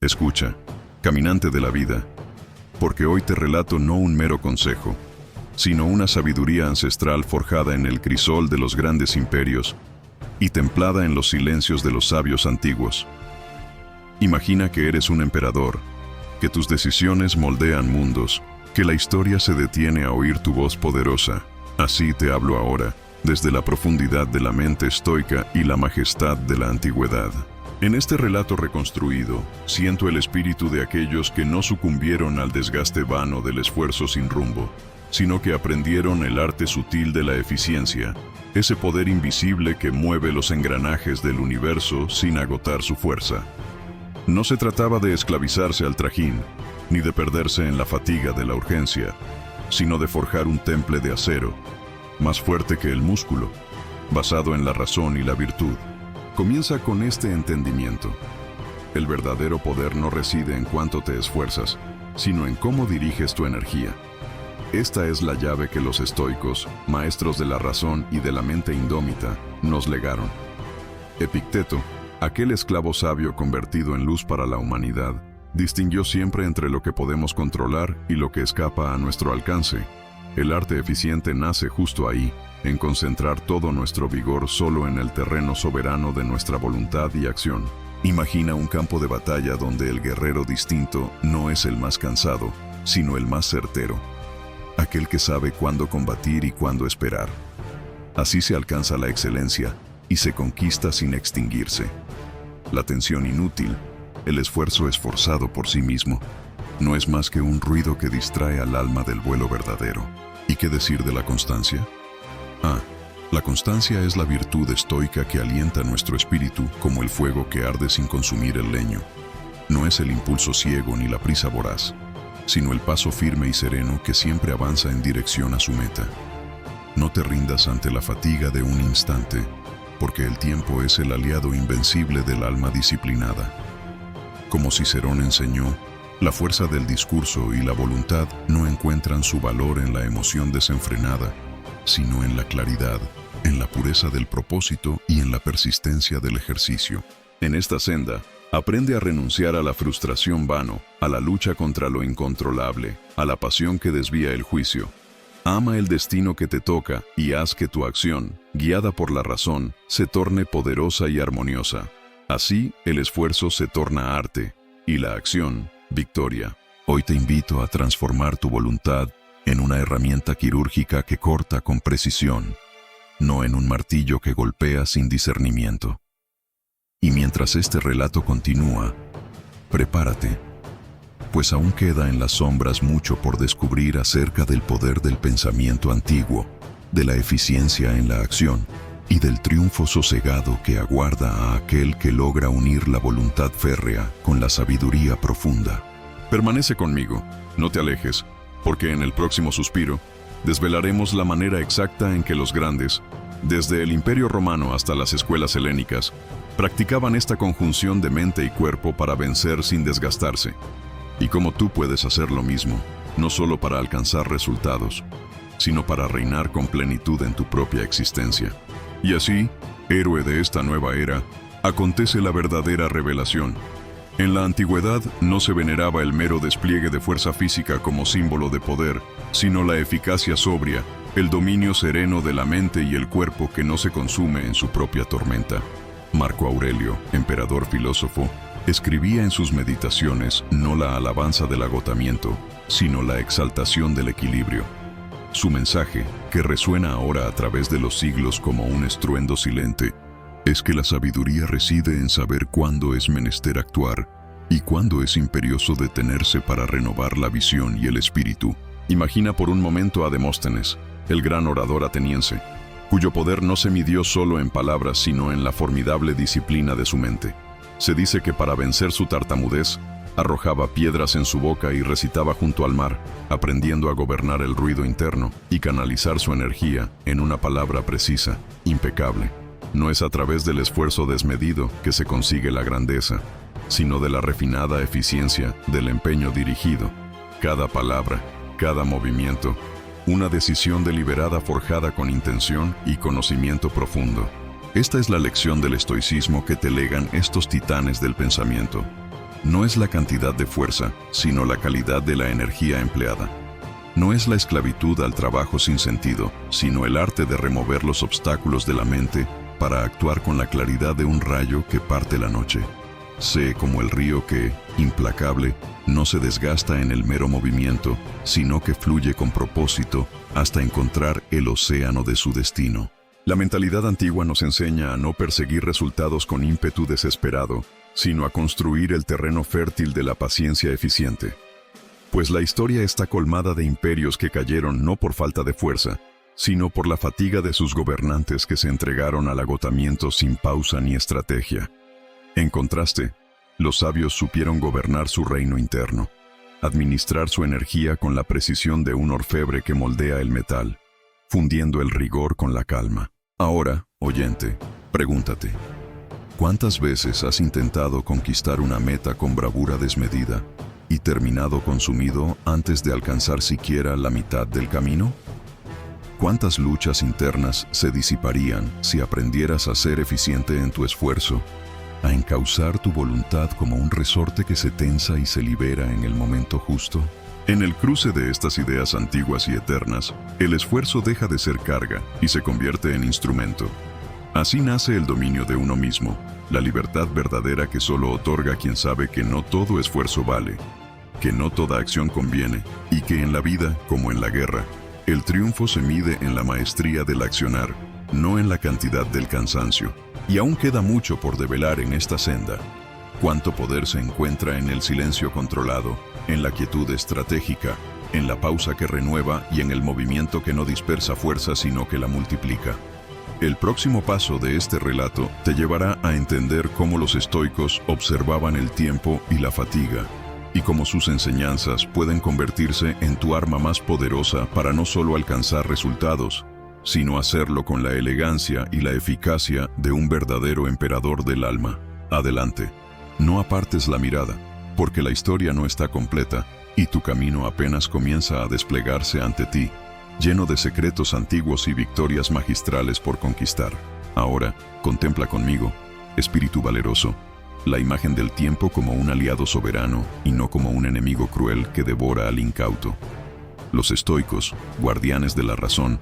Escucha, caminante de la vida, porque hoy te relato no un mero consejo, sino una sabiduría ancestral forjada en el crisol de los grandes imperios y templada en los silencios de los sabios antiguos. Imagina que eres un emperador, que tus decisiones moldean mundos, que la historia se detiene a oír tu voz poderosa. Así te hablo ahora, desde la profundidad de la mente estoica y la majestad de la antigüedad. En este relato reconstruido, siento el espíritu de aquellos que no sucumbieron al desgaste vano del esfuerzo sin rumbo, sino que aprendieron el arte sutil de la eficiencia, ese poder invisible que mueve los engranajes del universo sin agotar su fuerza. No se trataba de esclavizarse al trajín, ni de perderse en la fatiga de la urgencia, sino de forjar un temple de acero, más fuerte que el músculo, basado en la razón y la virtud. Comienza con este entendimiento. El verdadero poder no reside en cuánto te esfuerzas, sino en cómo diriges tu energía. Esta es la llave que los estoicos, maestros de la razón y de la mente indómita, nos legaron. Epicteto, aquel esclavo sabio convertido en luz para la humanidad, distinguió siempre entre lo que podemos controlar y lo que escapa a nuestro alcance. El arte eficiente nace justo ahí, en concentrar todo nuestro vigor solo en el terreno soberano de nuestra voluntad y acción. Imagina un campo de batalla donde el guerrero distinto no es el más cansado, sino el más certero, aquel que sabe cuándo combatir y cuándo esperar. Así se alcanza la excelencia y se conquista sin extinguirse. La tensión inútil, el esfuerzo esforzado por sí mismo, no es más que un ruido que distrae al alma del vuelo verdadero. ¿Y qué decir de la constancia? La constancia es la virtud estoica que alienta nuestro espíritu como el fuego que arde sin consumir el leño. No es el impulso ciego ni la prisa voraz, sino el paso firme y sereno que siempre avanza en dirección a su meta. No te rindas ante la fatiga de un instante, porque el tiempo es el aliado invencible del alma disciplinada. Como Cicerón enseñó, la fuerza del discurso y la voluntad no encuentran su valor en la emoción desenfrenada, sino en la claridad, en la pureza del propósito y en la persistencia del ejercicio. En esta senda, aprende a renunciar a la frustración vano, a la lucha contra lo incontrolable, a la pasión que desvía el juicio. Ama el destino que te toca y haz que tu acción, guiada por la razón, se torne poderosa y armoniosa. Así, el esfuerzo se torna arte, y la acción, victoria. Hoy te invito a transformar tu voluntad en una herramienta quirúrgica que corta con precisión, no en un martillo que golpea sin discernimiento. Y mientras este relato continúa, prepárate, pues aún queda en las sombras mucho por descubrir acerca del poder del pensamiento antiguo, de la eficiencia en la acción y del triunfo sosegado que aguarda a aquel que logra unir la voluntad férrea con la sabiduría profunda. Permanece conmigo, no te alejes, porque en el próximo suspiro desvelaremos la manera exacta en que los grandes, desde el Imperio Romano hasta las escuelas helénicas, practicaban esta conjunción de mente y cuerpo para vencer sin desgastarse. Y cómo tú puedes hacer lo mismo, no solo para alcanzar resultados, sino para reinar con plenitud en tu propia existencia. Y así, héroe de esta nueva era, acontece la verdadera revelación. En la antigüedad no se veneraba el mero despliegue de fuerza física como símbolo de poder, sino la eficacia sobria, el dominio sereno de la mente y el cuerpo que no se consume en su propia tormenta. Marco Aurelio, emperador filósofo, escribía en sus meditaciones no la alabanza del agotamiento, sino la exaltación del equilibrio. Su mensaje, que resuena ahora a través de los siglos como un estruendo silente, es que la sabiduría reside en saber cuándo es menester actuar y cuándo es imperioso detenerse para renovar la visión y el espíritu. Imagina por un momento a Demóstenes, el gran orador ateniense, cuyo poder no se midió solo en palabras sino en la formidable disciplina de su mente. Se dice que para vencer su tartamudez, arrojaba piedras en su boca y recitaba junto al mar, aprendiendo a gobernar el ruido interno y canalizar su energía en una palabra precisa, impecable. No es a través del esfuerzo desmedido que se consigue la grandeza, sino de la refinada eficiencia del empeño dirigido. Cada palabra, cada movimiento, una decisión deliberada forjada con intención y conocimiento profundo. Esta es la lección del estoicismo que te legan estos titanes del pensamiento. no es la cantidad de fuerza, sino la calidad de la energía empleada. No es la esclavitud al trabajo sin sentido, sino el arte de remover los obstáculos de la mente para actuar con la claridad de un rayo que parte la noche. Sé como el río que, implacable, no se desgasta en el mero movimiento, sino que fluye con propósito hasta encontrar el océano de su destino. La mentalidad antigua nos enseña a no perseguir resultados con ímpetu desesperado, sino a construir el terreno fértil de la paciencia eficiente. Pues la historia está colmada de imperios que cayeron no por falta de fuerza, sino por la fatiga de sus gobernantes que se entregaron al agotamiento sin pausa ni estrategia. En contraste, los sabios supieron gobernar su reino interno, administrar su energía con la precisión de un orfebre que moldea el metal, fundiendo el rigor con la calma. Ahora, oyente, pregúntate, ¿cuántas veces has intentado conquistar una meta con bravura desmedida y terminado consumido antes de alcanzar siquiera la mitad del camino? ¿Cuántas luchas internas se disiparían si aprendieras a ser eficiente en tu esfuerzo, a encauzar tu voluntad como un resorte que se tensa y se libera en el momento justo? En el cruce de estas ideas antiguas y eternas, el esfuerzo deja de ser carga y se convierte en instrumento. Así nace el dominio de uno mismo, la libertad verdadera que solo otorga quien sabe que no todo esfuerzo vale, que no toda acción conviene, y que en la vida, como en la guerra, el triunfo se mide en la maestría del accionar, no en la cantidad del cansancio. Y aún queda mucho por develar en esta senda. Cuánto poder se encuentra en el silencio controlado, en la quietud estratégica, en la pausa que renueva y en el movimiento que no dispersa fuerza sino que la multiplica. El próximo paso de este relato te llevará a entender cómo los estoicos observaban el tiempo y la fatiga, y cómo sus enseñanzas pueden convertirse en tu arma más poderosa para no solo alcanzar resultados, sino hacerlo con la elegancia y la eficacia de un verdadero emperador del alma. Adelante, no apartes la mirada, porque la historia no está completa y tu camino apenas comienza a desplegarse ante ti, lleno de secretos antiguos y victorias magistrales por conquistar. Ahora, contempla conmigo, espíritu valeroso, la imagen del tiempo como un aliado soberano y no como un enemigo cruel que devora al incauto. Los estoicos, guardianes de la razón,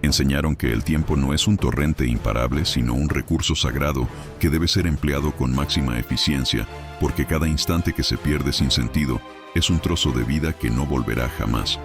enseñaron que el tiempo no es un torrente imparable, sino un recurso sagrado que debe ser empleado con máxima eficiencia, porque cada instante que se pierde sin sentido es un trozo de vida que no volverá jamás.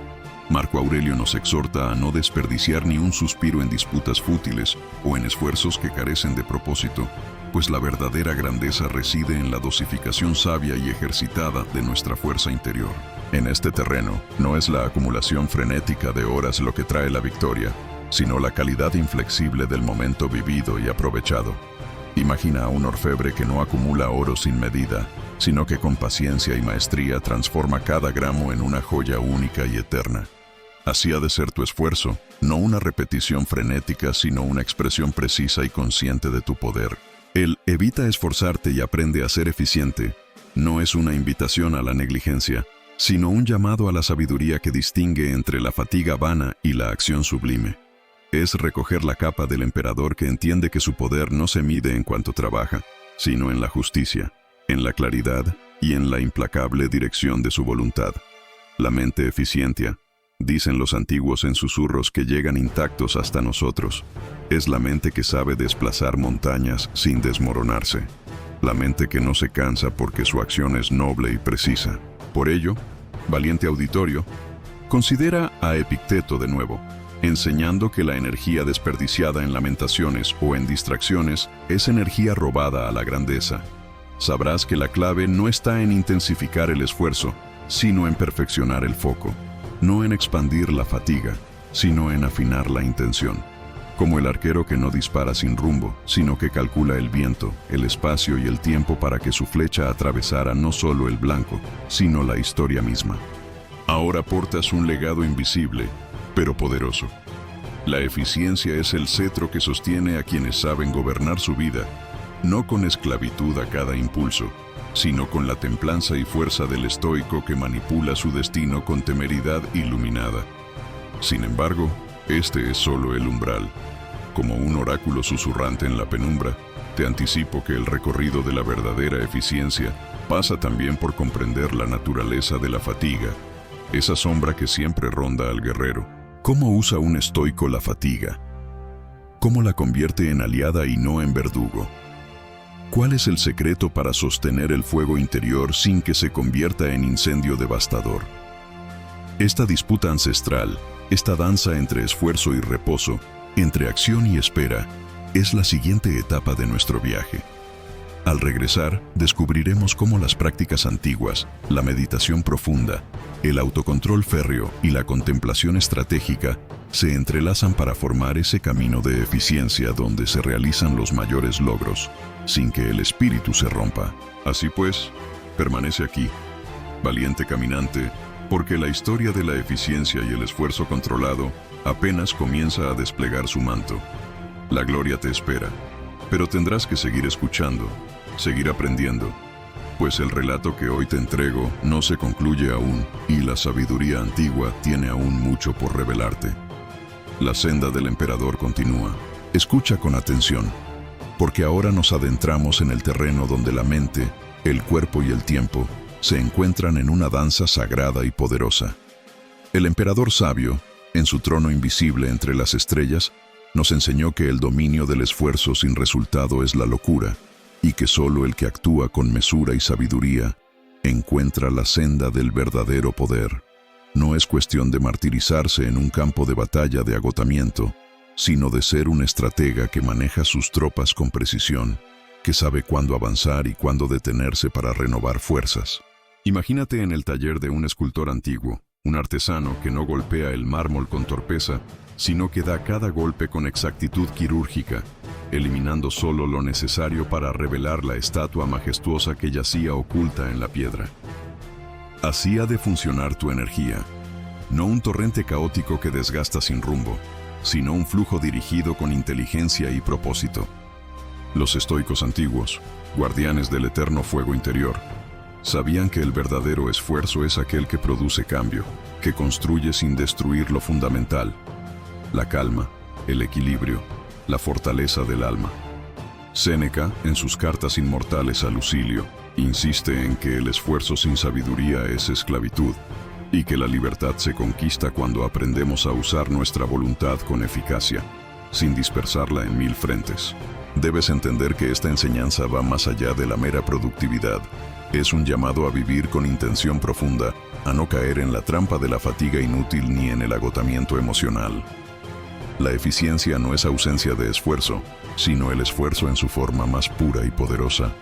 Marco Aurelio nos exhorta a no desperdiciar ni un suspiro en disputas fútiles o en esfuerzos que carecen de propósito, pues la verdadera grandeza reside en la dosificación sabia y ejercitada de nuestra fuerza interior. En este terreno, no es la acumulación frenética de horas lo que trae la victoria, sino la calidad inflexible del momento vivido y aprovechado. Imagina a un orfebre que no acumula oro sin medida, sino que con paciencia y maestría transforma cada gramo en una joya única y eterna. Así ha de ser tu esfuerzo, no una repetición frenética, sino una expresión precisa y consciente de tu poder. El evita esforzarte y aprende a ser eficiente no es una invitación a la negligencia, sino un llamado a la sabiduría que distingue entre la fatiga vana y la acción sublime. Es recoger la capa del emperador que entiende que su poder no se mide en cuanto trabaja, sino en la justicia, en la claridad y en la implacable dirección de su voluntad. La mente eficiente, dicen los antiguos en susurros que llegan intactos hasta nosotros, es la mente que sabe desplazar montañas sin desmoronarse. La mente que no se cansa porque su acción es noble y precisa. Por ello, valiente auditorio, considera a Epicteto de nuevo, enseñando que la energía desperdiciada en lamentaciones o en distracciones es energía robada a la grandeza. Sabrás que la clave no está en intensificar el esfuerzo, sino en perfeccionar el foco, no en expandir la fatiga, sino en afinar la intención. Como el arquero que no dispara sin rumbo, sino que calcula el viento, el espacio y el tiempo para que su flecha atravesara no solo el blanco, sino la historia misma. Ahora portas un legado invisible, pero poderoso. La eficiencia es el cetro que sostiene a quienes saben gobernar su vida, no con esclavitud a cada impulso, sino con la templanza y fuerza del estoico que manipula su destino con temeridad iluminada. Sin embargo, este es solo el umbral. Como un oráculo susurrante en la penumbra, te anticipo que el recorrido de la verdadera eficiencia Pasa también por comprender la naturaleza de la fatiga, esa sombra que siempre ronda al guerrero. ¿Cómo usa un estoico la fatiga? ¿Cómo la convierte en aliada y no en verdugo? ¿Cuál es el secreto para sostener el fuego interior sin que se convierta en incendio devastador? Esta disputa ancestral, esta danza entre esfuerzo y reposo, entre acción y espera, es la siguiente etapa de nuestro viaje. Al regresar, descubriremos cómo las prácticas antiguas, la meditación profunda, el autocontrol férreo y la contemplación estratégica se entrelazan para formar ese camino de eficiencia donde se realizan los mayores logros, sin que el espíritu se rompa. Así pues, permanece aquí, valiente caminante, porque la historia de la eficiencia y el esfuerzo controlado apenas comienza a desplegar su manto. La gloria te espera, pero tendrás que seguir escuchando, seguir aprendiendo, pues el relato que hoy te entrego no se concluye aún y la sabiduría antigua tiene aún mucho por revelarte. La senda del emperador continúa. Escucha con atención, porque ahora nos adentramos en el terreno donde la mente, el cuerpo y el tiempo se encuentran en una danza sagrada y poderosa. El emperador sabio, en su trono invisible entre las estrellas, nos enseñó que el dominio del esfuerzo sin resultado es la locura, y que solo el que actúa con mesura y sabiduría encuentra la senda del verdadero poder. No es cuestión de martirizarse en un campo de batalla de agotamiento, sino de ser un estratega que maneja sus tropas con precisión, que sabe cuándo avanzar y cuándo detenerse para renovar fuerzas. Imagínate en el taller de un escultor antiguo, un artesano que no golpea el mármol con torpeza, sino que da cada golpe con exactitud quirúrgica, eliminando solo lo necesario para revelar la estatua majestuosa que yacía oculta en la piedra. Así ha de funcionar tu energía, no un torrente caótico que desgasta sin rumbo, sino un flujo dirigido con inteligencia y propósito. Los estoicos antiguos, guardianes del eterno fuego interior, sabían que el verdadero esfuerzo es aquel que produce cambio, que construye sin destruir lo fundamental, la calma, el equilibrio, la fortaleza del alma. Séneca, en sus cartas inmortales a Lucilio, insiste en que el esfuerzo sin sabiduría es esclavitud, y que la libertad se conquista cuando aprendemos a usar nuestra voluntad con eficacia, sin dispersarla en mil frentes. Debes entender que esta enseñanza va más allá de la mera productividad. Es un llamado a vivir con intención profunda, a no caer en la trampa de la fatiga inútil ni en el agotamiento emocional. La eficiencia no es ausencia de esfuerzo, sino el esfuerzo en su forma más pura y poderosa,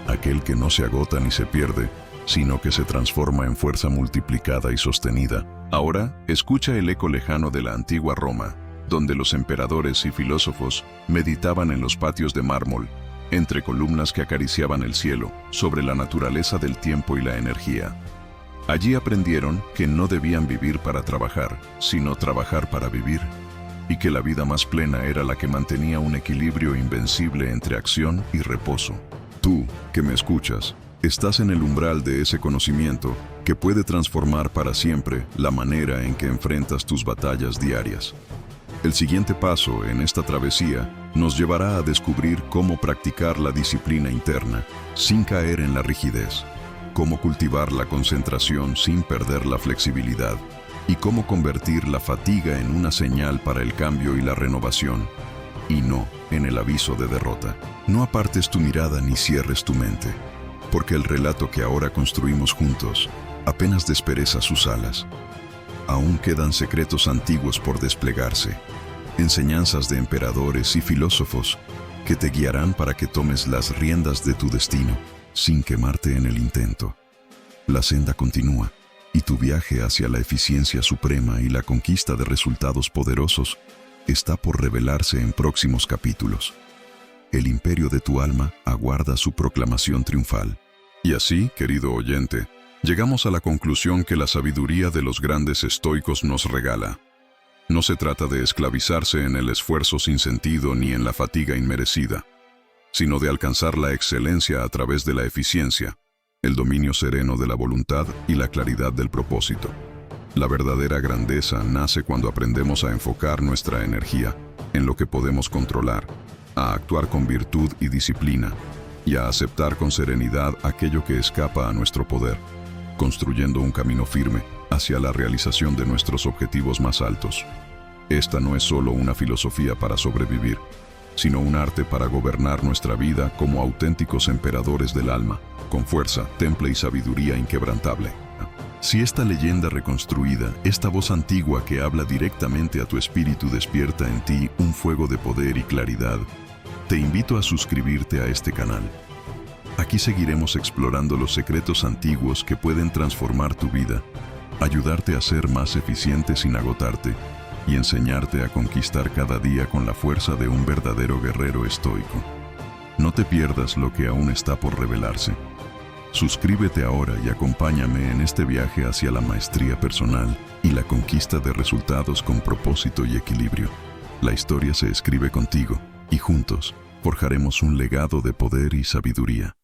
aquel que no se agota ni se pierde, sino que se transforma en fuerza multiplicada y sostenida. Ahora, escucha el eco lejano de la antigua Roma, donde los emperadores y filósofos meditaban en los patios de mármol, entre columnas que acariciaban el cielo, sobre la naturaleza del tiempo y la energía. Allí aprendieron que no debían vivir para trabajar, sino trabajar para vivir, y que la vida más plena era la que mantenía un equilibrio invencible entre acción y reposo. Tú, que me escuchas, estás en el umbral de ese conocimiento que puede transformar para siempre la manera en que enfrentas tus batallas diarias. El siguiente paso en esta travesía nos llevará a descubrir cómo practicar la disciplina interna sin caer en la rigidez, cómo cultivar la concentración sin perder la flexibilidad y cómo convertir la fatiga en una señal para el cambio y la renovación, y no en el aviso de derrota. No apartes tu mirada ni cierres tu mente, porque el relato que ahora construimos juntos apenas despereza sus alas. Aún quedan secretos antiguos por desplegarse, enseñanzas de emperadores y filósofos que te guiarán para que tomes las riendas de tu destino sin quemarte en el intento. La senda continúa, y tu viaje hacia la eficiencia suprema y la conquista de resultados poderosos está por revelarse en próximos capítulos. El imperio de tu alma aguarda su proclamación triunfal. Y así, querido oyente, llegamos a la conclusión que la sabiduría de los grandes estoicos nos regala. No se trata de esclavizarse en el esfuerzo sin sentido ni en la fatiga inmerecida, sino de alcanzar la excelencia a través de la eficiencia, el dominio sereno de la voluntad y la claridad del propósito. La verdadera grandeza nace cuando aprendemos a enfocar nuestra energía en lo que podemos controlar, a actuar con virtud y disciplina, y a aceptar con serenidad aquello que escapa a nuestro poder, construyendo un camino firme hacia la realización de nuestros objetivos más altos. Esta no es solo una filosofía para sobrevivir, sino un arte para gobernar nuestra vida como auténticos emperadores del alma, con fuerza, temple y sabiduría inquebrantable. Si esta leyenda reconstruida, esta voz antigua que habla directamente a tu espíritu despierta en ti un fuego de poder y claridad, te invito a suscribirte a este canal. Aquí seguiremos explorando los secretos antiguos que pueden transformar tu vida, ayudarte a ser más eficiente sin agotarte y enseñarte a conquistar cada día con la fuerza de un verdadero guerrero estoico. No te pierdas lo que aún está por revelarse. Suscríbete ahora y acompáñame en este viaje hacia la maestría personal y la conquista de resultados con propósito y equilibrio. La historia se escribe contigo y juntos forjaremos un legado de poder y sabiduría.